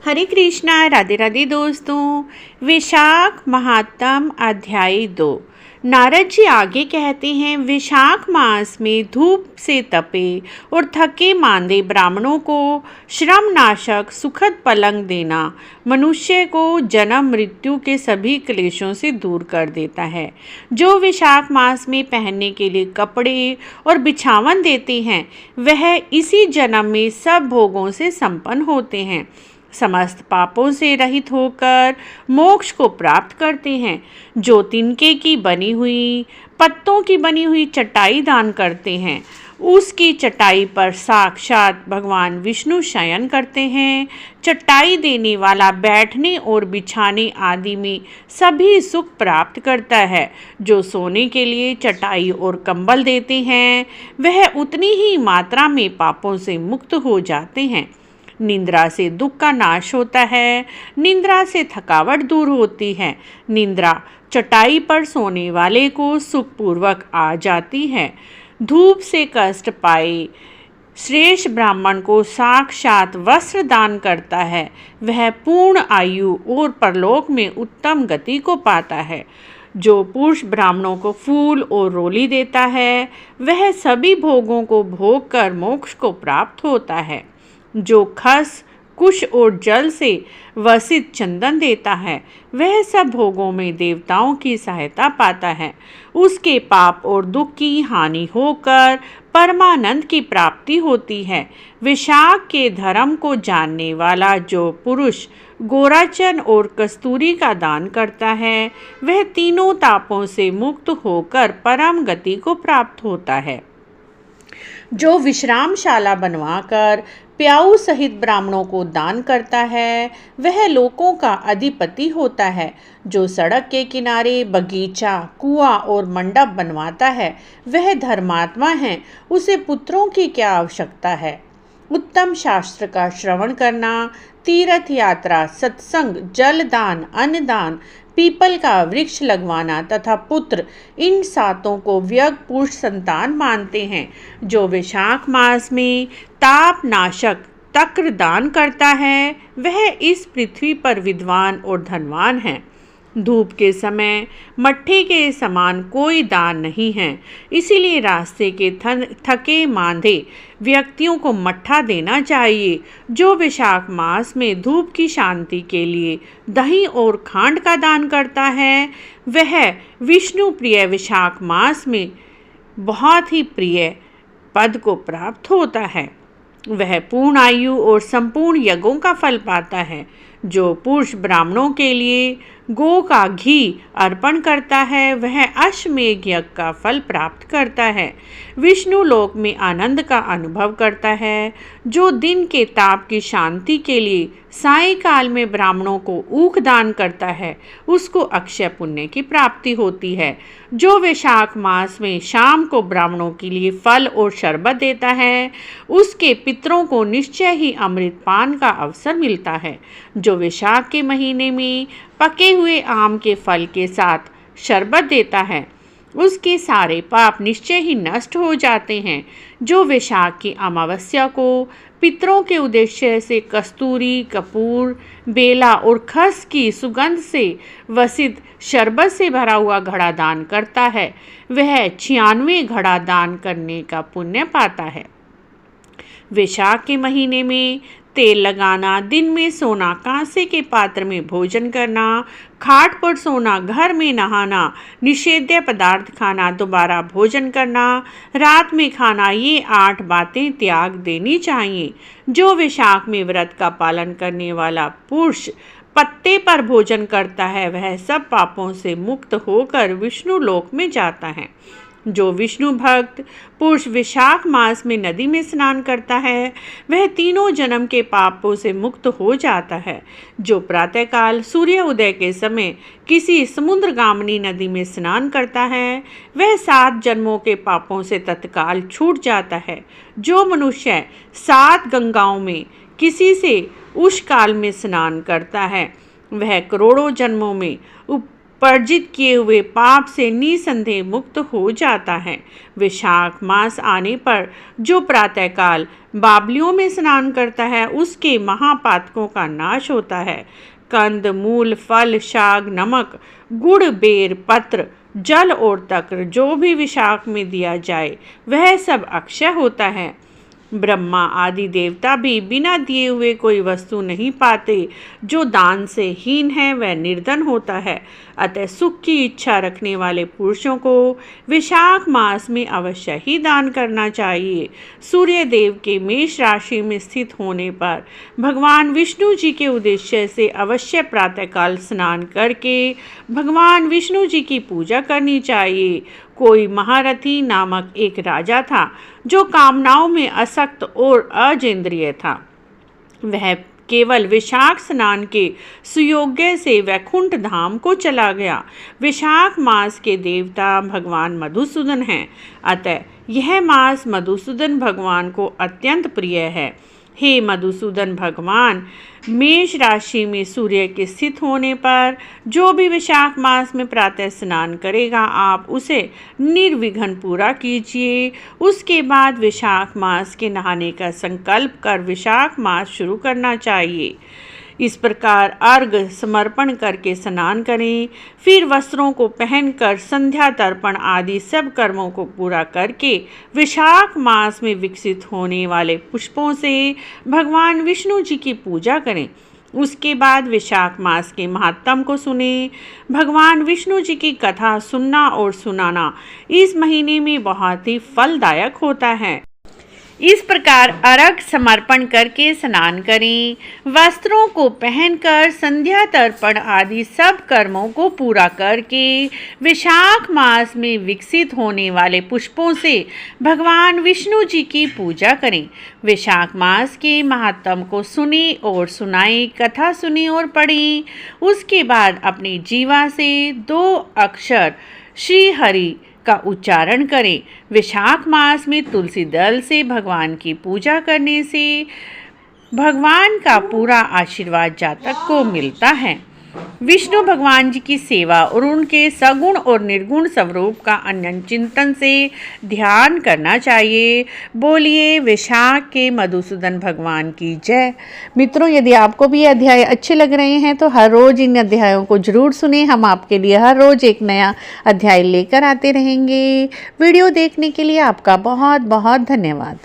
हरे कृष्णा, राधे राधे दोस्तों। विशाख महात्म अध्याय 2। नारद जी आगे कहते हैं, विशाख मास में धूप से तपे और थके मांदे ब्राह्मणों को श्रम नाशक सुखद पलंग देना मनुष्य को जन्म मृत्यु के सभी क्लेशों से दूर कर देता है। जो विशाख मास में पहनने के लिए कपड़े और बिछावन देते हैं, वह इसी जन्म में सब भोगों से संपन्न होते हैं, समस्त पापों से रहित होकर मोक्ष को प्राप्त करते हैं। जो तिनके की बनी हुई पत्तों की बनी हुई चटाई दान करते हैं, उसकी चटाई पर साक्षात भगवान विष्णु शयन करते हैं। चटाई देने वाला बैठने और बिछाने आदि में सभी सुख प्राप्त करता है। जो सोने के लिए चटाई और कंबल देते हैं, वह उतनी ही मात्रा में पापों से मुक्त हो जाते हैं। निंद्रा से दुख का नाश होता है, निंद्रा से थकावट दूर होती है। निंद्रा चटाई पर सोने वाले को सुखपूर्वक आ जाती है। धूप से कष्ट पाए श्रेष्ठ ब्राह्मण को साक्षात वस्त्र दान करता है। वह पूर्ण आयु और परलोक में उत्तम गति को पाता है। जो पुरुष ब्राह्मणों को फूल और रोली देता है, वह सभी भोगों को भोग कर मोक्ष को प्राप्त होता है। जो खस कुश और जल से वसित चंदन देता है, वह सब भोगों में देवताओं की सहायता पाता है। उसके पाप और दुख की हानि होकर परमानंद की प्राप्ति होती है। विशाख के धर्म को जानने वाला जो पुरुष गोराचन और कस्तूरी का दान करता है, वह तीनों तापों से मुक्त होकर परम गति को प्राप्त होता है। जो विश्रामशाला बनवाकर प्याऊ सहित ब्राह्मणों को दान करता है, वह लोकों का अधिपति होता है। जो सड़क के किनारे बगीचा, कुआं और मंडप बनवाता है, वह धर्मात्मा है। उसे पुत्रों की क्या आवश्यकता है। उत्तम शास्त्र का श्रवण करना, तीर्थ यात्रा, सत्संग, जलदान, अन्नदान, पीपल का वृक्ष लगवाना तथा पुत्र, इन सातों को व्यग पुरुष संतान मानते हैं। जो विशाख मास में ताप नाशक तक्र दान करता है, वह इस पृथ्वी पर विद्वान और धनवान है। धूप के समय मट्ठे के समान कोई दान नहीं है, इसीलिए रास्ते के थके मांदे व्यक्तियों को मट्ठा देना चाहिए। जो विशाख मास में धूप की शांति के लिए दही और खांड का दान करता है, वह विष्णु प्रिय विशाख मास में बहुत ही प्रिय पद को प्राप्त होता है। वह पूर्ण आयु और संपूर्ण यज्ञों का फल पाता है। जो पुरुष ब्राह्मणों के लिए गौ का घी अर्पण करता है, वह अश्वमेध यज्ञ का फल प्राप्त करता है। विष्णु लोक में आनंद का अनुभव करता है। जो दिन के ताप की शांति के लिए सायंकाल में ब्राह्मणों को ऊख दान करता है, उसको अक्षय पुण्य की प्राप्ति होती है। जो वैशाख मास में शाम को ब्राह्मणों के लिए फल और शरबत देता है, उसके पितरों को निश्चय ही अमृत पान का अवसर मिलता है। जो वैशाख के महीने में पके हुए आम के फल के साथ शरबत देता है, उसके सारे पाप निश्चय ही नष्ट हो जाते हैं। जो वैशाख की अमावस्या को पितरों के उद्देश्य से कस्तूरी, कपूर, बेला और खस की सुगंध से वसित शरबत से भरा हुआ घड़ा दान करता है, वह 96 घड़ा दान करने का पुण्य पाता है। वैशाख के महीने में तेल लगाना, दिन में सोना, कांसे के पात्र में भोजन करना, खाट पर सोना, घर में नहाना, निषेध्य पदार्थ खाना, दोबारा भोजन करना, रात में खाना, ये 8 बातें त्याग देनी चाहिए। जो वैशाख में व्रत का पालन करने वाला पुरुष पत्ते पर भोजन करता है, वह सब पापों से मुक्त होकर विष्णु लोक में जाता है। जो विष्णु भक्त पुरुष विशाख मास में नदी में स्नान करता है, वह तीनों जन्म के पापों से मुक्त हो जाता है। जो प्रातःकाल सूर्य उदय के समय किसी समुद्रगामिनी नदी में स्नान करता है, वह 7 जन्मों के पापों से तत्काल छूट जाता है। जो मनुष्य 7 गंगाओं में किसी से उस काल में स्नान करता है, वह करोड़ों जन्मों में पर्जित किए हुए पाप से निसंदेह मुक्त हो जाता है। विशाख मास आने पर जो प्रातःकाल बावलियों में स्नान करता है उसके महापातकों का नाश होता है। कंद, मूल, फल, शाक, नमक, गुड़, बेर, पत्र, जल और तक्र जो भी विशाख में दिया जाए वह सब अक्षय होता है। ब्रह्मा आदि देवता भी बिना दिए हुए कोई वस्तु नहीं पाते। जो दान से हीन है वह निर्धन होता है। अतः सुख की इच्छा रखने वाले पुरुषों को विशाख मास में अवश्य ही दान करना चाहिए। सूर्य देव के मेष राशि में स्थित होने पर भगवान विष्णु जी के उद्देश्य से अवश्य प्रातःकाल स्नान करके भगवान विष्णु जी की पूजा करनी चाहिए। कोई महारथी नामक एक राजा था जो कामनाओं में असक्त और अजेंद्रिय था। वह केवल विशाख स्नान के सुयोग्य से वैकुंठ धाम को चला गया। विशाख मास के देवता भगवान मधुसूदन हैं, अतः यह मास मधुसूदन भगवान को अत्यंत प्रिय है। हे मधुसूदन भगवान, मेष राशि में सूर्य के स्थित होने पर जो भी विशाख मास में प्रातः स्नान करेगा आप उसे निर्विघ्न पूरा कीजिए। उसके बाद विशाख मास के नहाने का संकल्प कर विशाख मास शुरू करना चाहिए। इस प्रकार अर्घ समर्पण करके स्नान करें। फिर वस्त्रों को पहनकर संध्या तर्पण आदि सब कर्मों को पूरा करके विशाख मास में विकसित होने वाले पुष्पों से भगवान विष्णु जी की पूजा करें। उसके बाद विशाख मास के महात्म को सुने। भगवान विष्णु जी की कथा सुनना और सुनाना इस महीने में बहुत ही फलदायक होता है। इस प्रकार अर्घ समर्पण करके स्नान करें। वस्त्रों को पहनकर संध्या तर्पण आदि सब कर्मों को पूरा करके विशाख मास में विकसित होने वाले पुष्पों से भगवान विष्णु जी की पूजा करें। विशाख मास के महात्म को सुने और सुनाएं, कथा सुने और पढ़ें। उसके बाद अपनी जीवा से 2 अक्षर श्री हरि का उच्चारण करें। विशाख मास में तुलसी दल से भगवान की पूजा करने से भगवान का पूरा आशीर्वाद जातक को मिलता है। विष्णु भगवान जी की सेवा और उनके सगुण और निर्गुण स्वरूप का अनन्य चिंतन से ध्यान करना चाहिए। बोलिए विशाख के मधुसूदन भगवान की जय। मित्रों, यदि आपको भी ये अध्याय अच्छे लग रहे हैं तो हर रोज़ इन अध्यायों को जरूर सुनें। हम आपके लिए हर रोज़ एक नया अध्याय लेकर आते रहेंगे। वीडियो देखने के लिए आपका बहुत बहुत धन्यवाद।